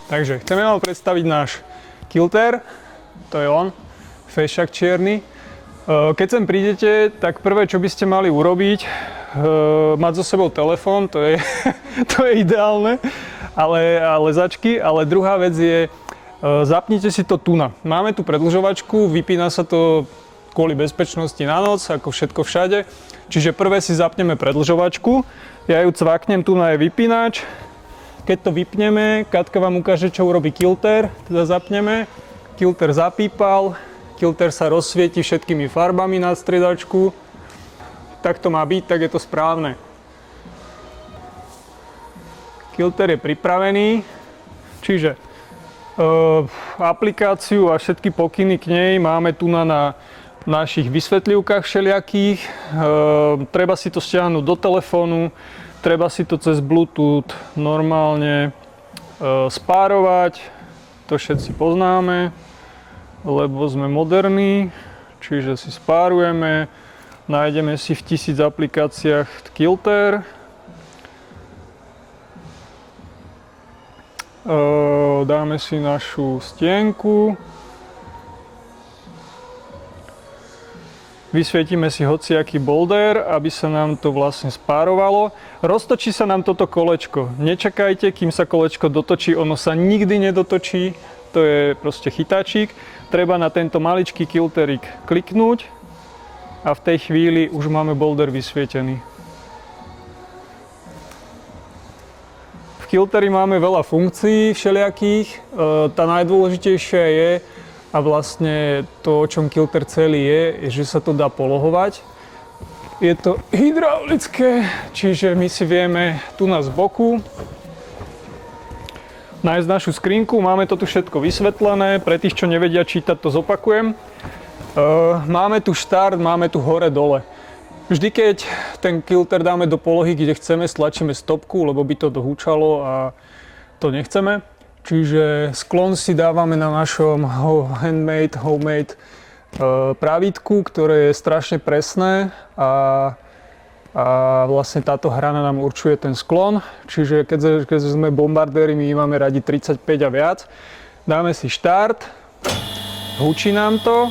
Takže chceme vám predstaviť náš kilter, to je on, fešák čierny. Keď sem prídete, tak prvé, čo by ste mali urobiť, mať so sebou telefón, to je, to je ideálne, ale začky. Ale druhá vec je, zapnite si to tuna. Máme tu predĺžovačku, vypína sa to kvôli bezpečnosti na noc, ako všetko všade. Čiže prvé si zapneme predĺžovačku, ja ju cvaknem, tuna je vypínač. Keď to vypneme, Katka vám ukáže, čo urobí kilter, teda zapneme. Kilter zapípal, kilter sa rozsvieti všetkými farbami na striedačku. Tak to má byť, tak je to správne. Kilter je pripravený, čiže aplikáciu a všetky pokyny k nej máme tu na našich vysvetlivkách všelijakých. Treba si to stiahnuť do telefónu, treba si to cez Bluetooth normálne spárovať. To všetci poznáme, lebo sme moderní, čiže si spárujeme, nájdeme si v 1000 aplikáciách kilter. Dáme si našu stienku. Vysvietime si hociaký boulder, aby sa nám to vlastne spárovalo. Roztočí sa nám toto kolečko. Nečakajte, kým sa kolečko dotočí, ono sa nikdy nedotočí. To je proste chytáčik. Treba na tento maličký kilterik kliknúť a v tej chvíli už máme boulder vysvietený. V kilteri máme veľa funkcií všelijakých. Tá najdôležitejšia je, a vlastne to, o čom kilter celý je, že sa to dá polohovať. Je to hydraulické, čiže my si vieme tu z boku nájsť našu skrinku. Máme to tu všetko vysvetlené. Pre tých, čo nevedia čítať, to zopakujem. Máme tu štart, máme tu hore-dole. Vždy, keď ten kilter dáme do polohy, kde chceme, stlačíme stopku, lebo by to dohúčalo a to nechceme. Čiže sklon si dávame na našom homemade pravítku, ktoré je strašne presné a vlastne táto hrana nám určuje ten sklon. Čiže keď sme bombardéri, my máme radi 35 a viac. Dáme si štart, hučí nám to,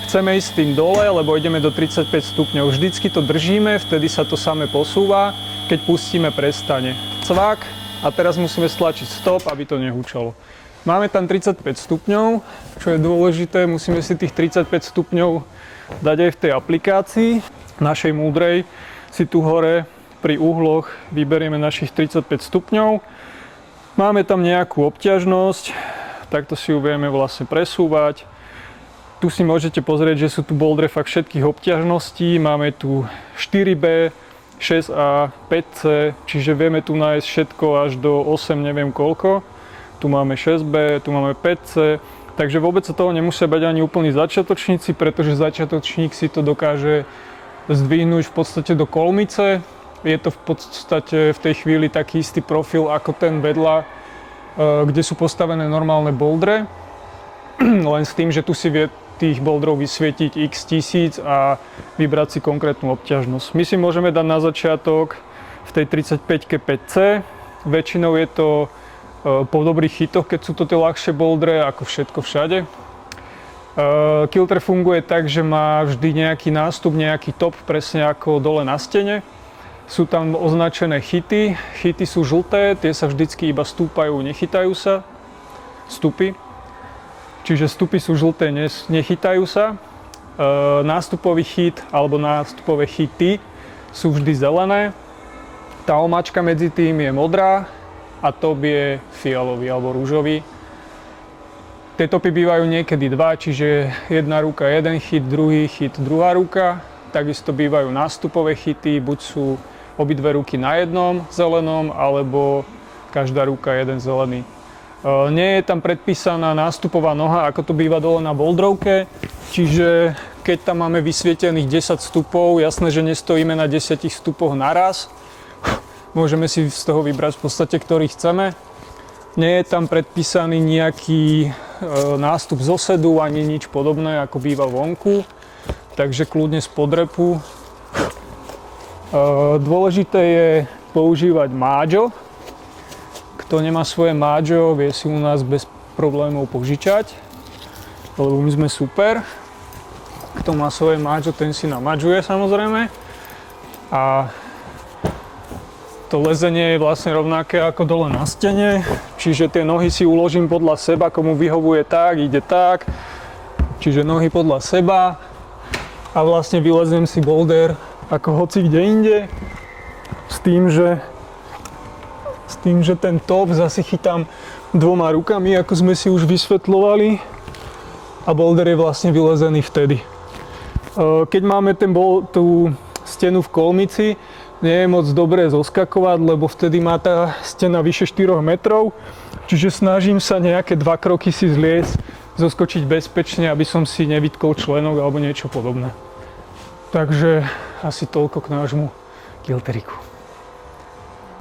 chceme ísť s tým dole, lebo ideme do 35 stupňov. Vždycky to držíme, vtedy sa to samé posúva, keď pustíme prestane. Cvak. A teraz musíme stlačiť stop, aby to nehúčalo. Máme tam 35 stupňov, čo je dôležité, musíme si tých 35 stupňov dať aj v tej aplikácii našej múdrej. Si tu hore pri uhloch vyberieme našich 35 stupňov. Máme tam nejakú obťažnosť, takto si ju vieme vlastne presúvať. Tu si môžete pozrieť, že sú tu bouldre fakt všetkých obťažností. Máme tu 4B, 6A, 5C, čiže vieme tu nájsť všetko až do 8 neviem koľko. Tu máme 6B, tu máme 5C, takže vôbec sa toho nemusia bať ani úplní začiatočníci, pretože začiatočník si to dokáže zdvihnúť v podstate do kolmice. Je to v podstate v tej chvíli taký istý profil ako ten vedľa, kde sú postavené normálne bouldre, len s tým, že tu si vie tých boulderov vysvietiť x tisíc a vybrať si konkrétnu obťažnosť. My si môžeme dať na začiatok v tej 35-ke 5C. Väčšinou je to po dobrých chytoch, keď sú to tie ľahšie bouldre, ako všetko všade. Kilter funguje tak, že má vždy nejaký nástup, nejaký top, presne ako dole na stene. Sú tam označené chyty. Chyty sú žlté, tie sa vždycky iba stúpajú, nechytajú sa. Stupy. Čiže stupy sú žlté, nechytajú sa. Nástupový chyt alebo nástupové chyty sú vždy zelené. Tá omáčka medzi tým je modrá a top je fialový alebo rúžový. Tie topy bývajú niekedy dva, čiže jedna ruka jeden chyt, druhý chyt, druhá ruka. Takisto bývajú nástupové chyty, buď sú obidve ruky na jednom zelenom, alebo každá ruka jeden zelený. Nie je tam predpísaná nástupová noha, ako to býva dole na bouldrovke, čiže keď tam máme vysvietených 10 stupov, jasné, že nestojíme na 10 stupoch naraz. Môžeme si z toho vybrať v podstate, ktorý chceme. Nie je tam predpísaný nejaký nástup z osedu ani nič podobné, ako býva vonku, takže kľudne z podrepu. Dôležité je používať máďo, Kto nemá svoje Maggio, vie si u nás bez problémov požičať, lebo my sme super. Kto má svoje Maggio, ten si namadžuje samozrejme. A to lezenie je vlastne rovnaké ako dole na stene, čiže tie nohy si uložím podľa seba, komu vyhovuje tak, ide tak. Čiže nohy podľa seba a vlastne vylezem si boulder ako hoci kde inde s tým, že ten top zase chytám dvoma rukami, ako sme si už vysvetľovali, a boulder je vlastne vylezený vtedy. Keď máme tú stenu v kolmici, nie je moc dobré zoskakovať, lebo vtedy má tá stena vyše 4 metrov, čiže snažím sa nejaké 2 kroky si zliesť, zoskočiť bezpečne, aby som si nevytkol členok alebo niečo podobné. Takže asi toľko k nášmu kilteriku.